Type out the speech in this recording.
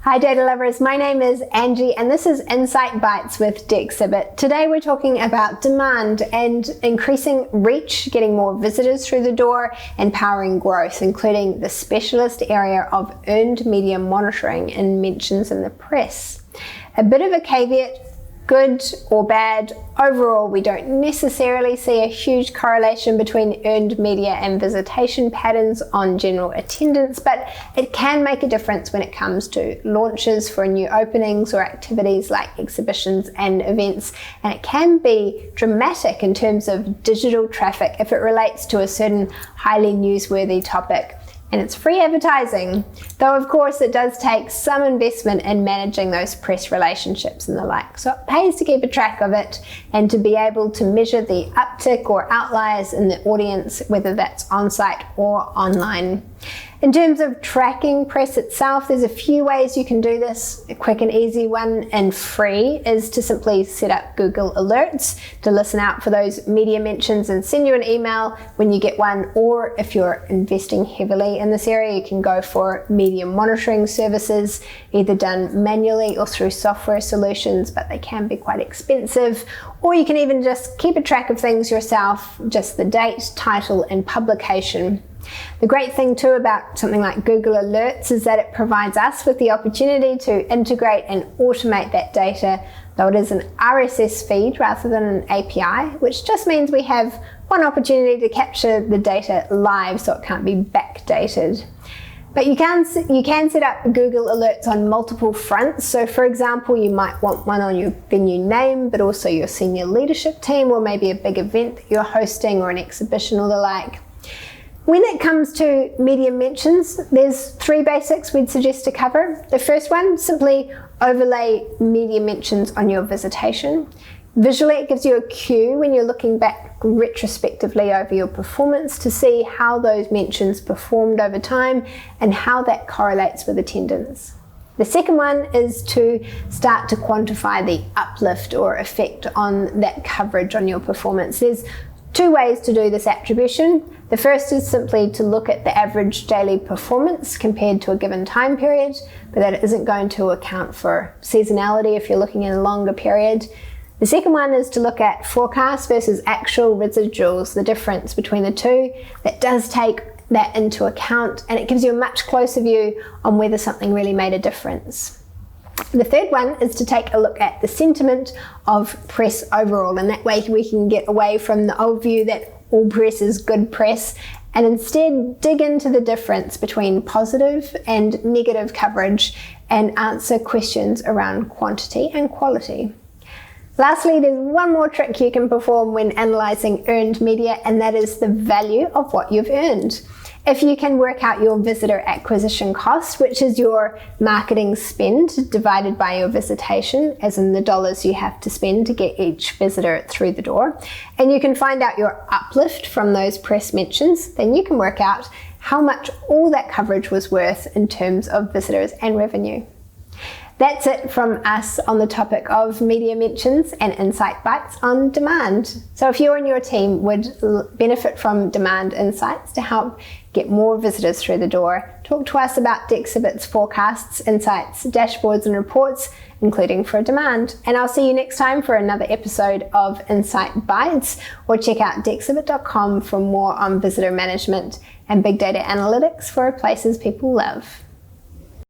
Hi data lovers, my name is Angie and this is Insight Bites with Dexibit. Today we're talking about demand and increasing reach, getting more visitors through the door, and powering growth, including the specialist area of earned media monitoring and mentions in the press. A bit of a caveat, good or bad, overall we don't necessarily see a huge correlation between earned media and visitation patterns on general attendance, but it can make a difference when it comes to launches for new openings or activities like exhibitions and events, and it can be dramatic in terms of digital traffic if it relates to a certain highly newsworthy topic. And it's free advertising, though of course it does take some investment in managing those press relationships and the like. So it pays to keep a track of it and to be able to measure the uptick or outliers in the audience, whether that's on-site or online. In terms of tracking press itself, there's a few ways you can do this. A quick and easy one and free is to simply set up Google Alerts to listen out for those media mentions and send you an email when you get one, or if you're investing heavily in this area, you can go for media monitoring services, either done manually or through software solutions, but they can be quite expensive, or you can even just keep a track of things yourself, just the date, title, and publication. The great thing too about something like Google Alerts is that it provides us with the opportunity to integrate and automate that data, though it is an RSS feed rather than an API, which just means we have one opportunity to capture the data live so it can't be backdated. But you can set up Google Alerts on multiple fronts. So for example, you might want one on your venue name, but also your senior leadership team, or maybe a big event that you're hosting or an exhibition or the like. When it comes to media mentions, there's three basics we'd suggest to cover. The first one, simply overlay media mentions on your visitation. Visually, it gives you a cue when you're looking back retrospectively over your performance to see how those mentions performed over time and how that correlates with attendance. The second one is to start to quantify the uplift or effect on that coverage on your performance. There's two ways to do this attribution. The first is simply to look at the average daily performance compared to a given time period, but that isn't going to account for seasonality if you're looking at a longer period. The second one is to look at forecast versus actual residuals, the difference between the two. That does take that into account, and it gives you a much closer view on whether something really made a difference. The third one is to take a look at the sentiment of press overall, and that way we can get away from the old view that all press is good press and instead dig into the difference between positive and negative coverage and answer questions around quantity and quality. Lastly, there's one more trick you can perform when analysing earned media, and that is the value of what you've earned. If you can work out your visitor acquisition cost, which is your marketing spend divided by your visitation, as in the dollars you have to spend to get each visitor through the door, and you can find out your uplift from those press mentions, then you can work out how much all that coverage was worth in terms of visitors and revenue. That's it from us on the topic of media mentions and Insight Bites on demand. So if you and your team would benefit from demand insights to help get more visitors through the door, talk to us about Dexibit's forecasts, insights, dashboards and reports, including for demand. And I'll see you next time for another episode of Insight Bites, or check out Dexibit.com for more on visitor management and big data analytics for places people love.